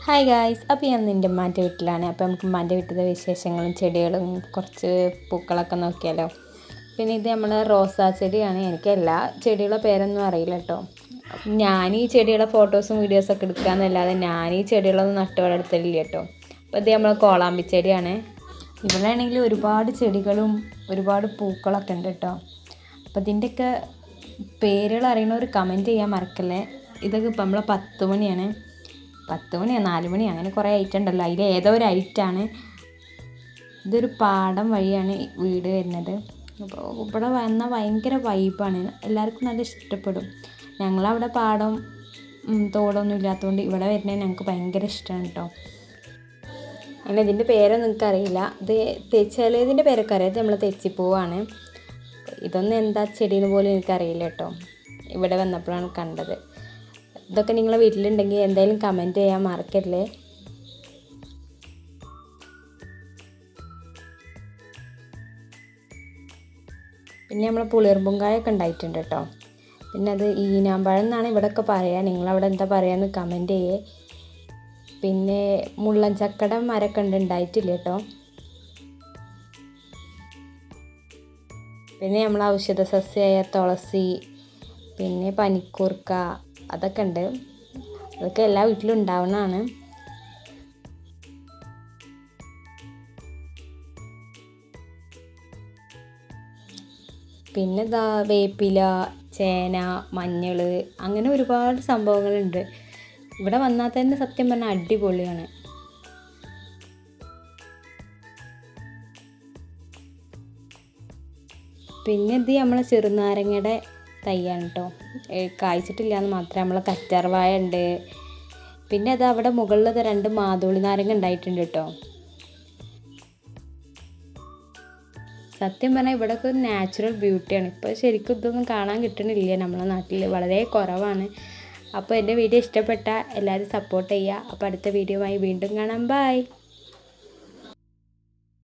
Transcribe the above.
Hi guys, അപ്പോൾ ഞാൻ എൻ്റെ ഉമ്മാൻ്റെ വീട്ടിലാണ്. അപ്പോൾ നമുക്ക് ഉമ്മാൻ്റെ വീട്ടിലെ വിശേഷങ്ങളും ചെടികളും കുറച്ച് പൂക്കളൊക്കെ നോക്കിയാലോ. പിന്നെ ഇത് നമ്മുടെ റോസാ ചെടിയാണ്. എനിക്ക് എല്ലാ ചെടികളുടെ പേരൊന്നും അറിയില്ല കേട്ടോ. ഞാൻ ഈ ചെടിയുടെ ഫോട്ടോസും വീഡിയോസൊക്കെ എടുക്കാമെന്നല്ലാതെ ഞാൻ ഈ ചെടികളൊന്നും നട്ടു വളർത്തലില്ല കേട്ടോ. അപ്പോൾ ഇത് നമ്മൾ കോളാമ്പി ചെടിയാണ്. ഇവിടെ ആണെങ്കിൽ ഒരുപാട് ചെടികളും ഒരുപാട് പൂക്കളൊക്കെ ഉണ്ട് കേട്ടോ. അപ്പോൾ ഇതിൻ്റെയൊക്കെ പേരുകൾ അറിയണവർ കമൻറ്റ് ചെയ്യാൻ മറക്കല്ലേ. ഇതൊക്കെ ഇപ്പം നമ്മളെ 10 മണിയാണ്. 10 മണിയോ 4 മണി അങ്ങനെ കുറേ ഐറ്റം ഉണ്ടല്ലോ. അതിൽ ഏതോ ഒരു ഐറ്റമാണ്. ഇതൊരു പാടം വഴിയാണ് വീട് വരുന്നത്. അപ്പോൾ ഇവിടെ വന്നാൽ ഭയങ്കര വൈബാണ്. എല്ലാവർക്കും നല്ല ഇഷ്ടപ്പെടും. ഞങ്ങളവിടെ പാടം തോടൊന്നും ഇല്ലാത്തതുകൊണ്ട് ഇവിടെ വരുന്നത് ഞങ്ങൾക്ക് ഭയങ്കര ഇഷ്ടമാണ് കേട്ടോ. അങ്ങനെ ഇതിൻ്റെ പേരൊന്നും എനിക്കറിയില്ല. ഇത് ചിലതിൻ്റെ പേരൊക്കെ അറിയാം. ഇത് നമ്മൾ തെച്ചിപ്പൂവാണ്. ഇതൊന്നും എന്താ ചെടീന്ന് പോലും എനിക്കറിയില്ല കേട്ടോ. ഇവിടെ വന്നപ്പോഴാണ് കണ്ടത്. ഇതൊക്കെ നിങ്ങളെ വീട്ടിലുണ്ടെങ്കിൽ എന്തായാലും കമൻറ്റ് ചെയ്യാൻ മറക്കരുതേ. പിന്നെ നമ്മൾ പുളിയർമ്പുങ്കായൊക്കെ ഉണ്ടായിട്ടുണ്ട് കേട്ടോ. പിന്നെ അത് ഈനാമ്പഴം എന്നാണ് ഇവിടെയൊക്കെ പറയുക. നിങ്ങളവിടെ എന്താ പറയുകയെന്ന് കമൻറ്റ് ചെയ്യേ. പിന്നെ മുള്ളൻ ചക്കയുടെ മരമൊക്കെ ഉണ്ടായിട്ടില്ല കേട്ടോ. പിന്നെ നമ്മൾ ഔഷധ സസ്യമായ തുളസി, പിന്നെ പനിക്കൂർക്ക, അതൊക്കെ ഉണ്ട്. അതൊക്കെ എല്ലാ വീട്ടിലും ഉണ്ടാവുന്നതാണ്. പിന്നെ ഇതാ വേപ്പില, ചേന, മഞ്ഞൾ, അങ്ങനെ ഒരുപാട് സംഭവങ്ങളുണ്ട്. ഇവിടെ വന്നാൽ തന്നെ സത്യം പറഞ്ഞാൽ അടിപൊളിയാണ്. പിന്നെ ഇത് നമ്മളെ ചെറുനാരങ്ങയുടെ തൈയാണ് കേട്ടോ. കായ്ച്ചിട്ടില്ല എന്ന് മാത്രമേ. നമ്മളെ കറ്റാർവാഴ ഉണ്ട്. പിന്നെ അത് അവിടെ മുകളിൽ 2 മാതോളി നാരങ്ങ ഉണ്ടായിട്ടുണ്ട് കേട്ടോ. സത്യം പറഞ്ഞാൽ ഇവിടെയൊക്കെ ഒരു നാച്ചുറൽ ബ്യൂട്ടിയാണ്. ഇപ്പോൾ ശരിക്കും ഇതൊന്നും കാണാൻ കിട്ടണില്ല നമ്മളെ നാട്ടിൽ, വളരെ കുറവാണ്. അപ്പോൾ എൻ്റെ വീഡിയോ ഇഷ്ടപ്പെട്ടാൽ എല്ലാവരും സപ്പോർട്ട് ചെയ്യുക. അപ്പോൾ അടുത്ത വീഡിയോയുമായി വീണ്ടും കാണാം. ബൈ.